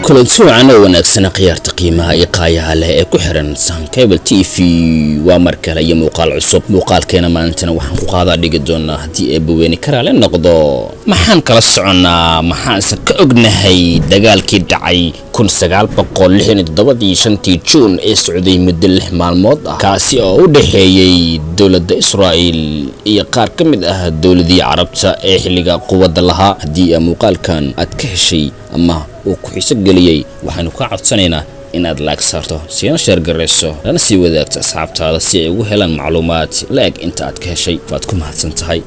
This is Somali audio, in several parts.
kulanti wacan oo wanaagsan qiyaarta qiimaha iyo qaayaha leh ee ku xiran San Cable TV waa markale iyo muuqaal cusub. muuqaalkeena maantana waxaan ku qaadaa dhigi doonaa hadii ay baweyni karaale noqdo maxaan kala soconaa maxaan ka ognahay dagaalkii dhacay 1967 Juun ee socday muddo 6 maalmood ah kaasi oo u dhaxeeyay dawladda Israa'iil iyo qaar ka mid ah dawladii Carabta ee xilliga quwadda lahaa. hadii muuqaalkan aad ka heshay ama oo ku xiiso galiyay waxaanu ka codsanaynaa inaad like saarto si share gareyso lana sii wadaagto asxaabtaada si ay ugu helaan macluumaad leeg inta aad ka heshay. waad ku mahadsan tahay.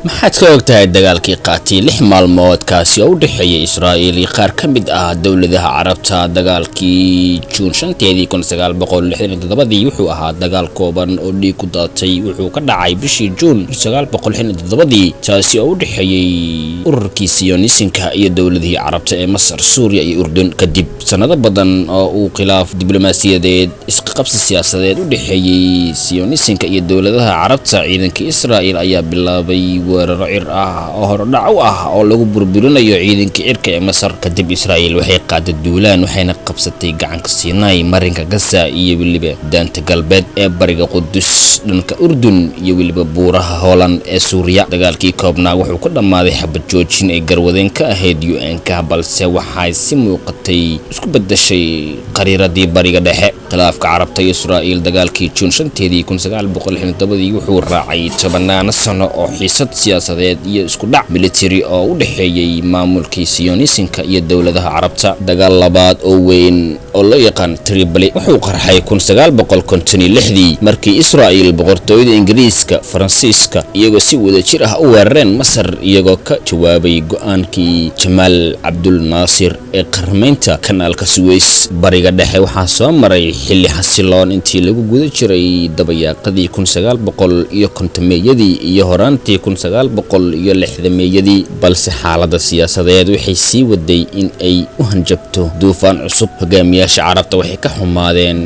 maxaad ka ogtahay dagaalkii qaatay 6 maalmood kaasi oo u dhaxeeyay Israa'iil iyo qaar ka mid ah dawladaha Carabta? dagaalkii Juun 1967 wuxuu ahaa dagaal kooban oo dhiig ku daatay. wuxuu ka dhacay bishii Juun 1967 taasi oo u dhaxeeyay ururkii Sionisinka iyo dawladihii Carabta ee Masar, Suuriya iyo Urdun. kadib sanado badan oo uu khilaaf diblomaasiyadeed isqabsi siyaasadeed u dhaxeeyay Sionisinka iyo dawladaha Carabta, ciidanka Israa'iil ayaa bilaabay weeraro cir ah oo hordhac u ah oo lagu burburinayo ciidanka cirka ee Masar. kadib Israa'iil waxay qaaday duulaan waxayna qabsatay gacanka Siinay, marinka Gaza iyo waliba daanta galbeed ee bariga Qudus, dhanka Urdun iyo waliba buuraha Holland ee Suuriya. dagaalkii koobnaa wuxuu ku dhamaaday xabad joojin ay garwadeen ka ahayd UN-ka, balse waxay si muuqatay isku bedeshay qariiradii bariga dhexe. khilaafka Carabta iyo Israa'iil dagaalkii Juun 1967 wuxuu raacay 10 sano oo xiisad siyaasadeed iyo isku dhac military oo u dhaxeeyay maamulkii Sionisinka iyo dawladaha Carabta. dagaal labaad oo weyn oo loo yaqaan Tripoli wuxuu qarxay 1956 markii Israa'iil boqortooyada Ingiriiska, Faransiiska iyagoo si wada jir ah u weerareen Masar iyagoo ka jawaabay go'aankii Jamal Abdul Nasir ee qarmeynta kanaalka Suez. bariga dhexe waxaa soo maray xilli xasiloon intii lagu guda jiray dabayaaqadii 1950 iyo horaantii 1960 balse xaaladda siyaasadeed waxay sii waday in ay u hanjabto duufaan cusub. hogaamiyaasha Carabta waxay ka xumaadeen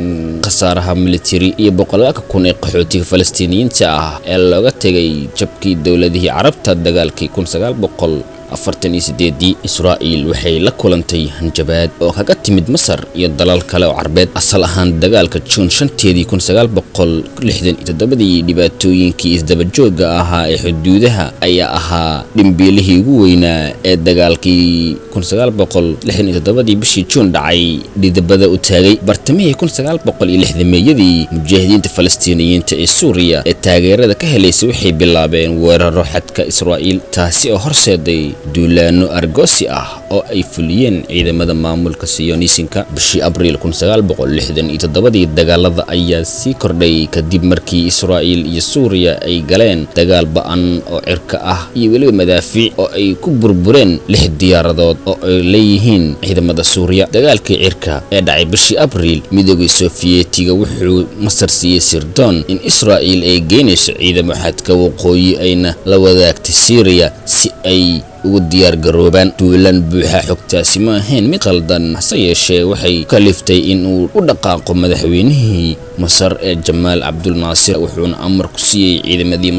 khasaaraha military iyo boqolaalka kun ee qaxootiga Falastiiniyiinta ah ee looga tagay jabkii dawladihii Carabta dagaalkii 1948. Israa'iil waxay la kulantay hanjabaad oo kaga timid Masar iyo dalal kale oo Carbeed. asal ahaan dagaalka Juun 1967 dhibaatooyinkii isdaba jooga ahaa ee xuduudaha ayaa ahaa dhimbiilihii ugu weynaa ee dagaalkii 1967 bishii Juun dhacay dhidabada u taagay. bartamihii 1960 mujaahidiinta Falastiiniyiinta ee Suuriya ee taageerada ka helaysay waxay bilaabeen weeraro xadka Israa'iil, taasi oo horseeday duulaano argoosi ah oo ay fuliyeen ciidamada maamulka Sionisinka. bishii Abriil 1967 dagaalada ayaa sii kordhay kadib markii Israa'iil iyo Suuriya ay galeen dagaal ba'an oo cirka ah iyo waliba madaafiic oo ay ku burbureen 6 diyaaradood oo ay leeyihiin ciidamada Suuriya. dagaalkii cirka ee dhacay bishii Abriil, midowgii Sofiyeetiga wuxuu Masar siiyay sirdoon in Israa'iil ay geynayso ciidamo xadka waqooyi ayna la wadaagtay Syria si ay ugu diyaar garoobaan duulaan buuxa. xogtaasi ma ahayn mid qaldan, hase yeeshee waxay kaliftay in uu u dhaqaaqo madaxweynihii Masar ee Jamal Abdul Nasir, wuxuuna amar ku siiyay ciidamadii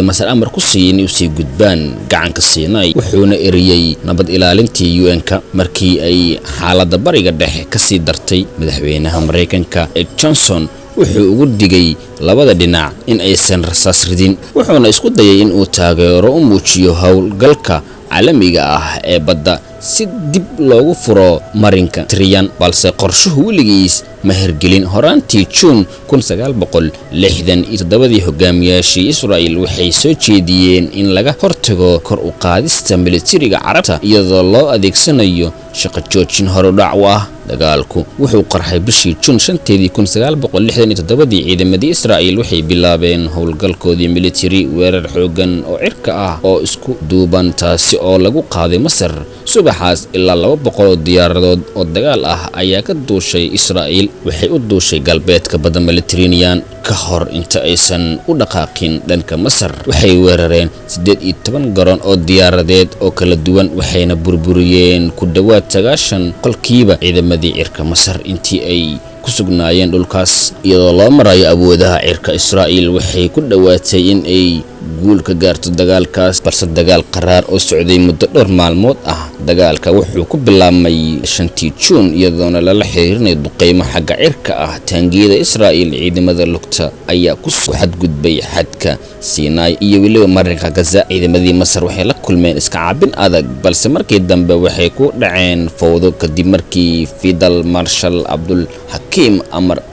Masar amar ku siiyay inay sii gudbaan gacanka Siinay, wuxuuna eriyay nabad ilaalintii UN-ka. markii ay xaaladda bariga dhexe ka sii dartay, madaxweynaha Mareykanka ee Johnson wuxuu ugu digay labada dhinac in aysan rasaas ridin, wuxuuna isku dayay in uu taageero u muujiyo howlgalka caalamiga ah ee badda si dib loogu furo marinka Triyan, balse qorshuhu weligiis ma hirgelin. horaantii Juun 1967 hogaamiyaashii Israa'iil waxay soo jeediyeen in laga hortago kor u qaadista militariga Carabta iyadoo loo adeegsanayo shaqo joojin horudhac ah. dagaalku wuxuu qarxay bishii Juun 1967 ciidamadii Israa'iil waxay bilaabeen howlgalkoodii military weerar xoogan oo cirka ah oo isku duuban taasi oo lagu qaaday Masar subax subaxaas ilaa 200 oo diyaaradood oo dagaal ah ayaa ka duushay Israa'iil. Waxay u duushay galbeedka badda Mediterranean ka hor inta aysan u dhaqaaqin dhanka Masar. Waxay weerareen 18 garoon oo diyaaradeed oo kala duwan, waxayna burburiyeen ku dhawaad 90% ciidamadii cirka Masar intii ay ku sugnaayeen dhulkaas. Iyadoo loo marayo awoodaha cirka, Israa'iil waxay ku dhawaatay in ay guul ka gaarto dagaalkaas, balse dagaal qaraar oo socday muddo dhowr maalmood ah. Dagaalka wuxuu ku bilaabmay 5 Juun iyadoona lala xiriirinay duqeymo xagga cirka ah. Taangiyada Israa'iil ciidamada lugta ayaa ku soo xadgudbay xadka Sinai iyo weliba marinka Gaza. Ciidamadii Masar waxay la kulmeen iska caabin adag, balse markii dambe waxay ku dhaceen fowdo kadib markii Fidel Marshal Abdul Hakim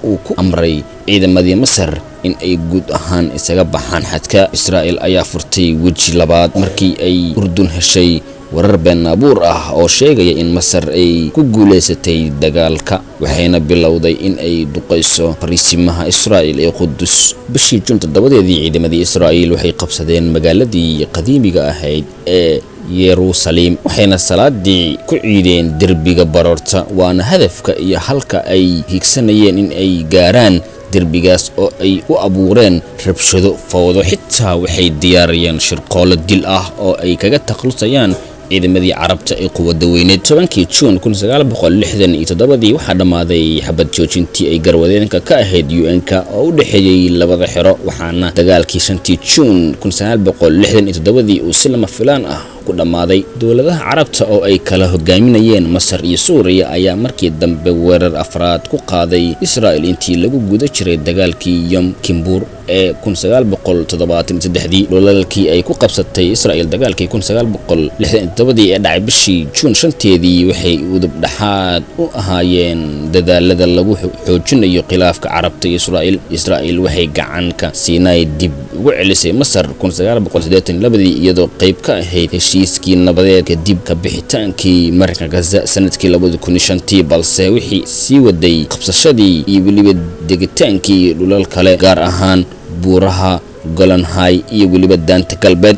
uu ku amray ciidamadii Masar in ay guud ahaan isaga baxaan xadka. Israa'iil ayaa furtay weji labaad markii ay Urdun heshay warar been abuur ah oo sheegaya in Masar ay ku guuleysatay dagaalka, waxayna bilowday in ay duqeyso fariisimaha Israa'iil ee Qudus. Bishii Juun 7-deedii ciidamadii Israa'iil waxay qabsadeen magaaladii qadiimiga ahayd ee Yerusalem, waxayna salaadii ku ciideen derbiga baroorta, waana hadafka iyo halka ay higsanayeen in ay gaaraan derbigaas oo ay u abuureen rabshado, fowdo. Xitaa waxay diyaariyeen shirqoolo dil ah oo ay kaga takhalusayaan ciidamadii Carabta ee quwadda weyneed. 10 Juun 1967 waxaa dhamaaday xabad joojintii ay garwadeenka ka ahayd UN-ka oo u dhaxeeyay labada xero, waxaana dagaalkii 5 Juun 1967 uu si lama filaan ah ku dhamaaday. Dowladaha Carabta oo ay kala hogaaminayeen Masar iyo Suuriya ayaa markii dambe weerar afraad ku qaaday Israa'iil intii lagu guda jiray dagaalkii Yom Kippur ee 1973. Dholalkii ay ku qabsatay Israa'iil dagaalkii 1967 ee dhacay bishii Juun 5-teedii waxay udub dhaxaad u ahaayeen dadaalada lagu xoojinayo khilaafka Carabta iyo Israa'iil. Israa'iil waxay gacanka Sinai dib ugu celisay Masar 1982 iyadoo qayb ka ahayd heshiiskii nabadeed kadib ka bixitaankii marinka Gaza sanadkii 2005, balse wixii sii waday qabsashadii iyo weliba degitaankii dhulal kale, gaar ahaan buuraha Golan High iyo weliba daanta galbeed.